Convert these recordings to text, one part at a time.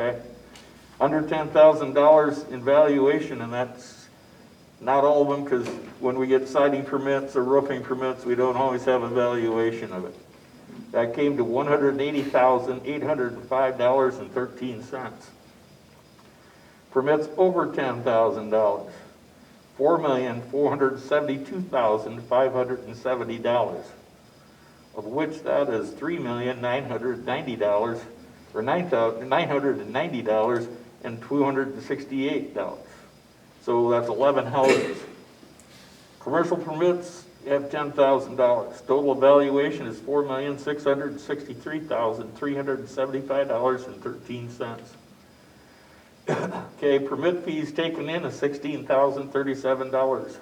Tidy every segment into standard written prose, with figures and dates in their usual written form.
okay? Under $10,000 in valuation, and that's not all of them, because when we get siding permits or roofing permits, we don't always have a valuation of it. That came to $180,805.13. Permits over $10,000, $4,472,570, of which that is $3,990 or $990 and $268. So that's 11 houses. Commercial permits have $10,000. Total valuation is $4,663,375.13. Okay, permit fees taken in is $16,037.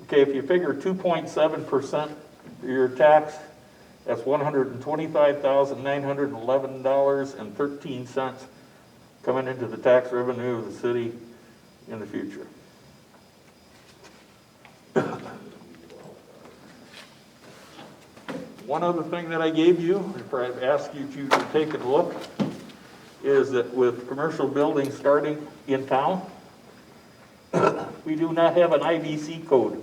Okay, if you figure 2.7% of your tax, that's $125,911.13 coming into the tax revenue of the city in the future. One other thing that I gave you, if I've asked you to take a look, is that with commercial buildings starting in town, we do not have an IBC code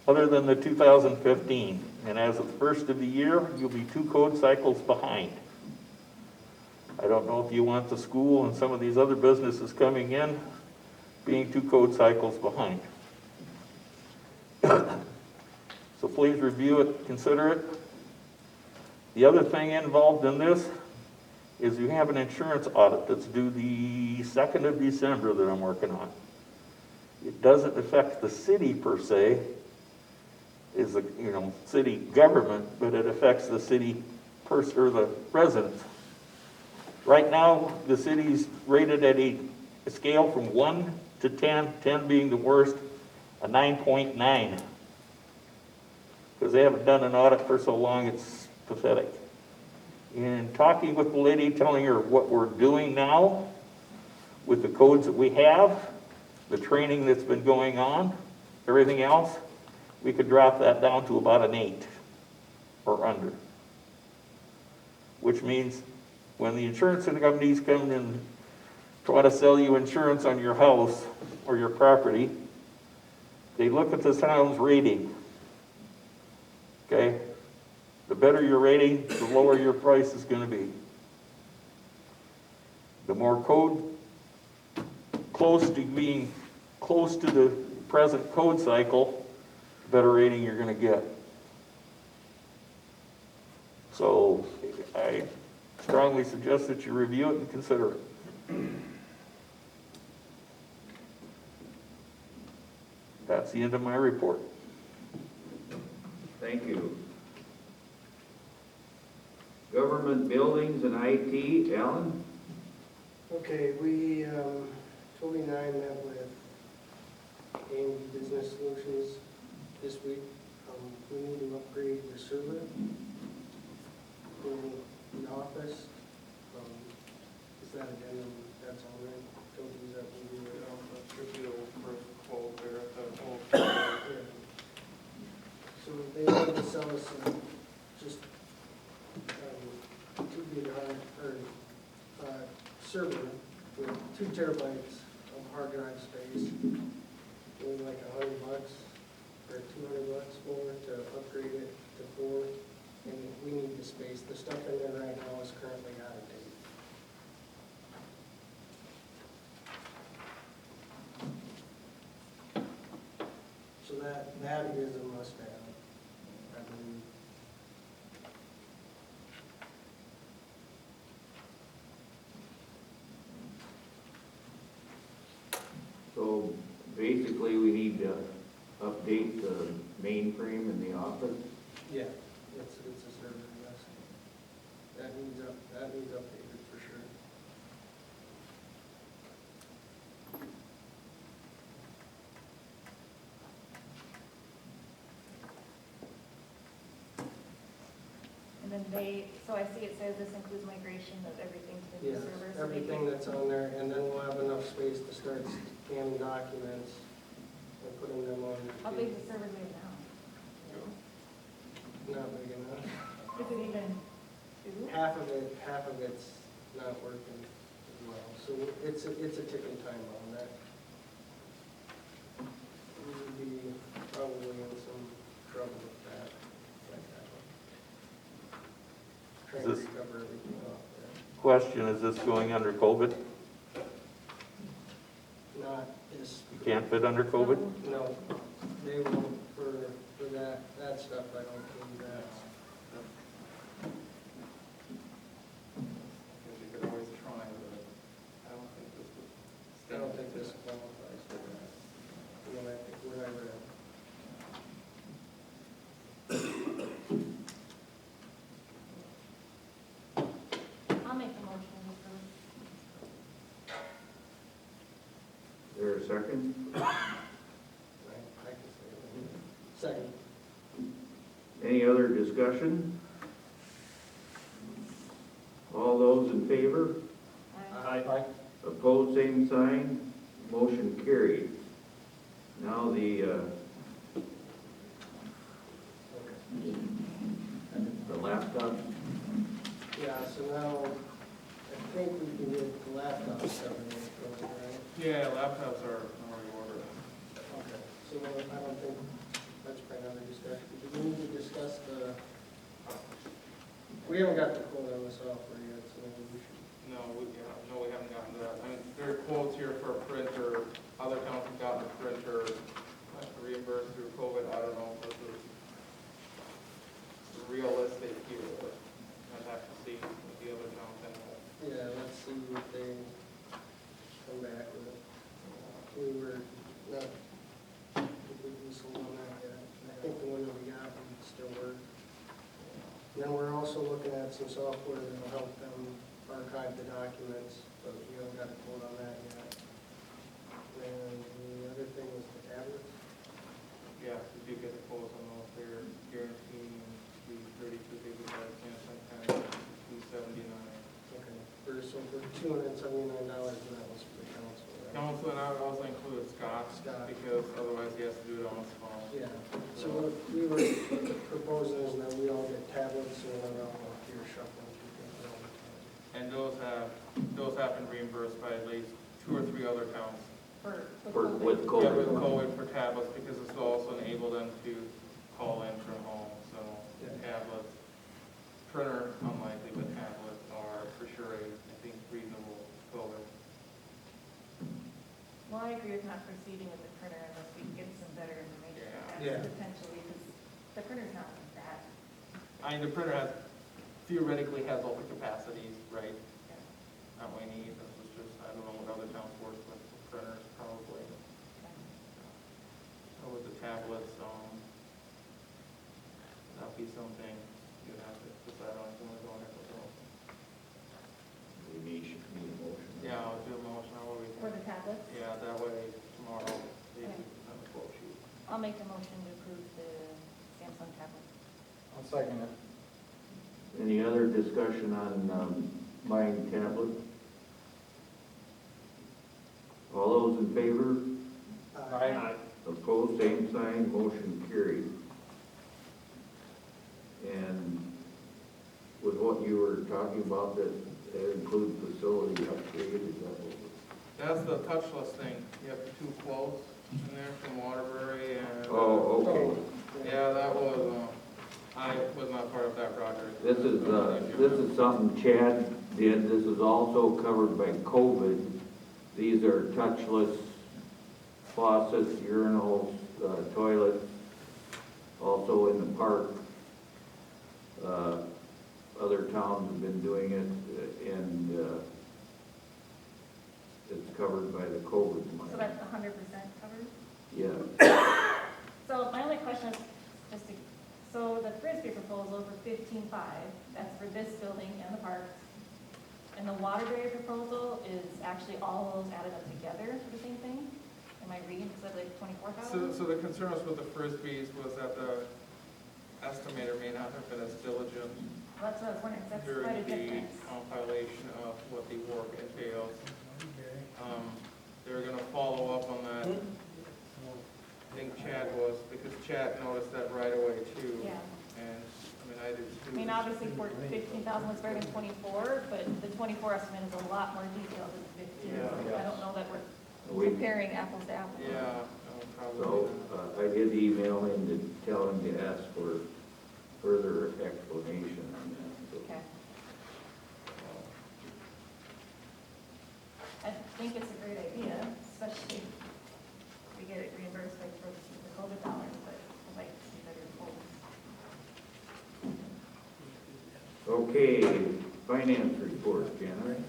other than the 2015. And as of the first of the year, you'll be 2 code cycles behind. I don't know if you want the school and some of these other businesses coming in being 2 code cycles behind. So please review it, consider it. The other thing involved in this is you have an insurance audit that's due the 2nd of December that I'm working on. It doesn't affect the city per se, is the city government, but it affects the city or the residents. Right now, the city's rated at a scale from 1 to 10, 10 being the worst, a 9.9. Because they haven't done an audit for so long, it's pathetic. And talking with the lady, telling her what we're doing now with the codes that we have, the training that's been going on, everything else, we could drop that down to about an 8 or under. Which means when the insurance companies come and try to sell you insurance on your house or your property, they look at the town's rating. Okay? The better your rating, the lower your price is going to be. The more code, close to being close to the present code cycle, the better rating you're going to get. So I strongly suggest that you review it and consider it. That's the end of my report. Thank you. Government buildings and IT, Alan? Okay, we, Toby and I met with AIM Business Solutions this week. We need to upgrade the server in the office. Is that addendum, that's all right? Toby, is that what we do right off? Should be the first quote there at the whole. Yeah. So they wanted to sell us some, just, 2 gigabyte, or, server with 2 terabytes of hard drive space. It was like $100 or $200 more to upgrade it to 4, and we need the space. The stuff in there right now is currently out of date. So that is a must-have, I believe. So basically, we need to update the mainframe in the office. Yeah, it's a server, yes. That needs updated for sure. And then so I see it says this includes migration of everything to the new Yes, server. So everything that's on there, and then we'll have enough space to start scanning documents and putting them on. How big is the server we have now? Not big enough. Is it even 2? Half of it's not working. well. So it's a ticking time bomb that. We would be probably in some trouble with that, like that one. Trying to Is this- recover everything off Question, is this going under COVID? there. Not this. You can't fit under COVID? No, they won't for that stuff, I don't think that. Because you could always try, but I don't think this would. I don't think this qualifies for that. You know, I think what I read. I'll make the motion to approve. Is there a second? I can say that. Second. Any other discussion? All those in favor? Aye. Opposed, same sign, motion carried. Now the laptop, Yeah, so now, I think we can get the laptop covered, right? Yeah, laptops are already ordered. Okay, so I don't think, that's probably another discussion. Do we need to discuss we haven't got the quote on the software yet, so maybe we should. No, we haven't gotten that. I mean, there are quotes here for a printer, other towns have gotten a printer, reimbursed through COVID, I don't know if this is realistic here, but I'd have to see what the other towns have. Yeah, let's see what they come back with. We were not completely sold on that yet. I think the one that we got would still work. Then we're also looking at some software that'll help them archive the documents, but we haven't got a quote on that yet. And the other thing was the tablets. Yeah, we do get the quotes on those, they're guaranteeing the 32 gigabyte Samsung pen, $279. Okay. For $279, and that was for the council, right? Council, and I would also include Scott, Scott. because otherwise he has to do it on his phone. Yeah, so what we were proposing is that we all get tablets, so we're not all here shuffling through things all the time. And those have been reimbursed by at least 2 or 3 other towns. with Yeah, COVID. with COVID for tablets, because this will also enable them to call in from home, so Yeah. tablets. Printer, unlikely, but tablets are for sure I think reasonable COVID. Well, I agree with not proceeding with the printer unless we get some better information. Yeah. Potentially, because the printer's not that. I mean, the printer theoretically has all the capacities, right, Yeah. that we need. This is just, I don't know what other towns work with printers, probably. So with the tablets, that'll be something you'd have to decide on if you want to go ahead with those. We need a motion. Yeah, I'll do a motion, how we For the tablets? yeah, that way tomorrow, they Okay. can have a quote sheet. I'll make a motion to approve the Samsung tablet. I'll second it. Any other discussion on buying tablet? All those in favor? Aye. Opposed, same sign, motion carried. And with what you were talking about, that include facility upgrade, is that what? That's the touchless thing, you have 2 quotes in there from Waterbury and. Oh, okay. Yeah, that was, I was not part of that project. This is something Chad did. This is also covered by COVID. These are touchless faucets, urinals, toilets, also in the park. Other towns have been doing it, and it's covered by the COVID So money. that's 100% covered? Yeah. So my only question is, just to, so the Frisbee proposal for 15.5, that's for this building and the parks. And the Waterbury proposal is actually all of those added up together for the same thing? Am I reading, because I like 24,000? So the concern was with the Frisbees was that the estimator may not have been as diligent Well, that's what I was wondering, 'cause that's during quite a the difference. compilation of what the work entails. They were gonna follow up on that. I think Chad was, because Chad noticed that right away too. Yeah. And, I mean, I did too. I mean, obviously, 15,000 looks better than 24, but the 24 estimate is a lot more detailed than 15. So I don't know that we're comparing apples to apples. Yeah, probably. So, I did email him to tell him to ask for further explanation on that. So, Okay. I think it's a great idea, especially if we get it reimbursed by the COVID dollars, but I'd like to see better quotes. Okay, finance report, Janet.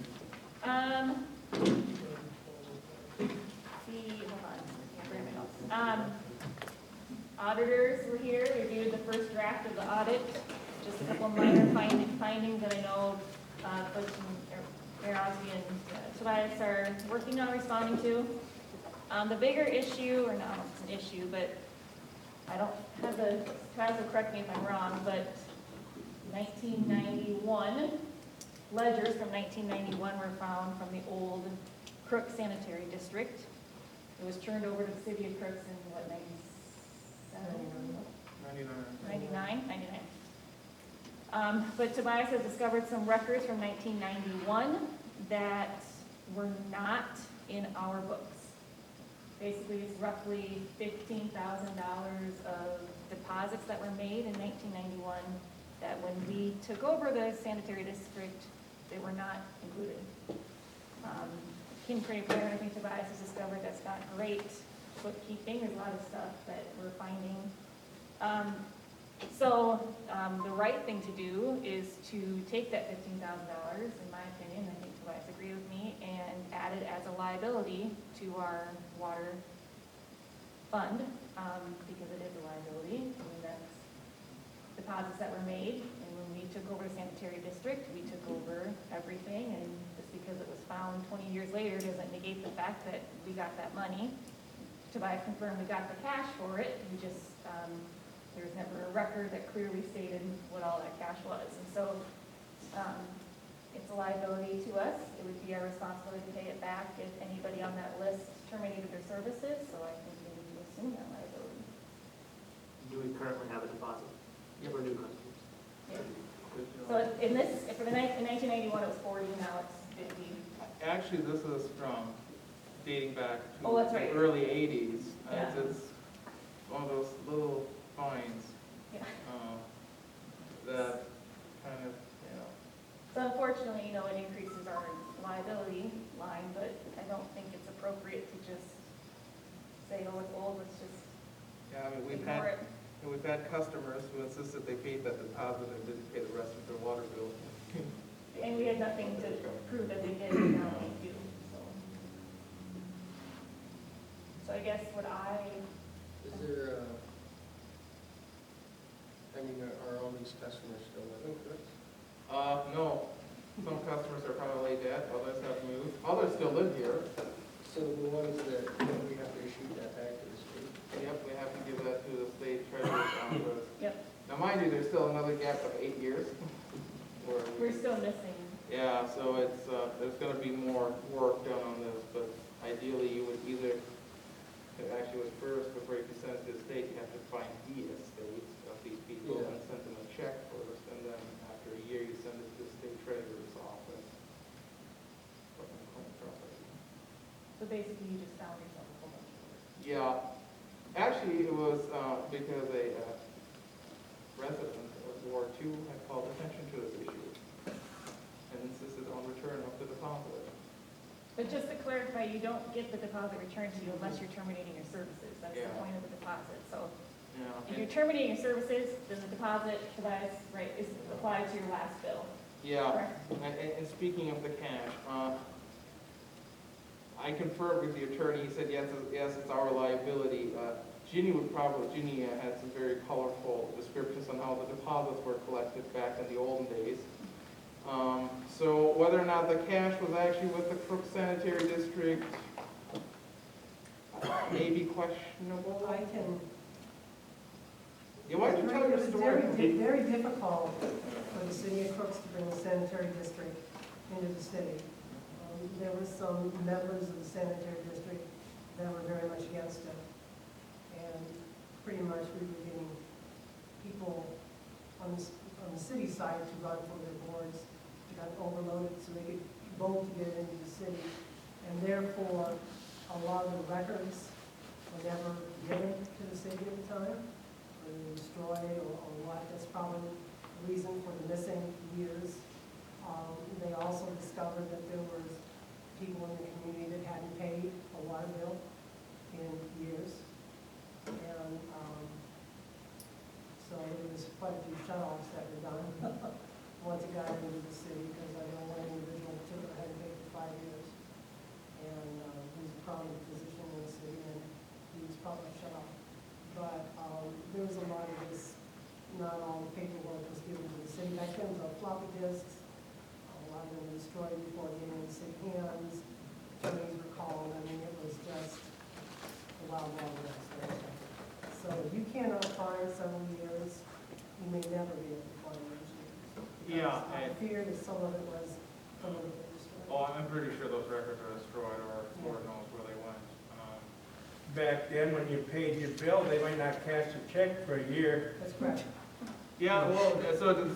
Hold on, can't bring my notes. Auditors were here, reviewed the first draft of the audit, just a couple minor findings that I know, Butch and Osby and Tobias are working on responding to. The bigger issue, or no, it's an issue, but I don't have Tobias will correct me if I'm wrong, but 1991, ledgers from 1991 were found from the old Crook Sanitary District. It was turned over to the city of Crooks in, what, 99? But Tobias has discovered some records from 1991 that were not in our books. Basically, it's roughly $15,000 of deposits that were made in 1991 that when we took over the sanitary district, they were not included. Kim Craver, I think Tobias has discovered that's not great bookkeeping. There's a lot of stuff that we're finding. The right thing to do is to take that $15,000, in my opinion, I think Tobias agreed with me, and add it as a liability to our water fund, because it is a liability. I mean, that's deposits that were made, and when we took over the sanitary district, we took over everything, and just because it was found 20 years later doesn't negate the fact that we got that money. Tobias confirmed we got the cash for it, we just, there's never a record that clearly stated what all that cash was. And so, it's a liability to us. It would be our responsibility to pay it back if anybody on that list terminated their services, so I think we need to assume that liability. Do we currently have a deposit for new customers? Yeah. So in this, in 1991 it was 40, now it's 50. Actually, this is from dating back to Oh, that's right. the early 80s. Yeah. It's one of those little fines Yeah. that kind of, So unfortunately, it increases our liability line, but I don't think it's appropriate to just say, oh, it's old, let's just yeah, I mean, ignore it. we've had customers who insisted they paid that deposit and didn't pay the rest of their water bill. And we had nothing to prove that they did, and now they do, so. So I guess Is there, are all these customers still living with us? No. Some customers are probably dead, others have moved, others still live here. So the ones that, we have to issue that back to the state? Yep, we have to give that to the state treasurer's office. Yep, Now, mind you, there's still another gap of 8 years. where we- we're still missing. Yeah, so it's, there's gonna be more work done on this, but ideally you would either, actually was first, before you can send it to the state, you have to find the estates of these people Yeah. and send them a check first, and then after a year, you send it to the state treasurer's office. So basically, you just found yourself a whole bunch of work. Yeah, actually, it was, because a resident of Ward 2 had called attention to this issue and insisted on return of the deposit. But just to clarify, you don't get the deposit returned to you unless you're terminating your services. That's the Yeah. point of the deposit. So Yeah, if you're terminating your services, then the deposit, Tobias, right, is applied to your last bill. yeah. Correct? And speaking of the cash, I confirmed with the attorney, he said, yes, it's our liability. Ginny had some very colorful descriptions on how the deposits were collected back in the olden days. So whether or not the cash was actually with the Crook Sanitary District may be questionable. I can. Yeah, why don't you tell your It's story? very difficult for the city of Crooks to bring the sanitary district into the city. There were some members of the sanitary district that were very much against it. And pretty much we were getting people on on the city side to run for their boards, got overloaded, so they could vote to get it into the city. And therefore, a lot of the records were never given to the city at the time, or destroyed, or what. That's probably the reason for the missing years. They also discovered that there was people in the community that hadn't paid a water bill in years. And so there was quite a few shut-offs that were done once it got into the city, because I know one individual in particular hadn't paid for 5 years. And he was a prominent physician in the city, and he was probably shut off. But there was a lot of this, not all the paperwork was given to the city. Back then, it was on floppy disks. A lot of them were destroyed before getting in the city hands. Attorneys were called. I mean, it was just a wild, wild west. So if you cannot find several years, you may never be able to find those years. Yeah, I and- fear that some of it was politically destroyed. Oh, I'm pretty sure those records are destroyed, or Lord knows where they went. Back then, when you paid your bill, they might not cash a check for a year. That's correct. Yeah, well, so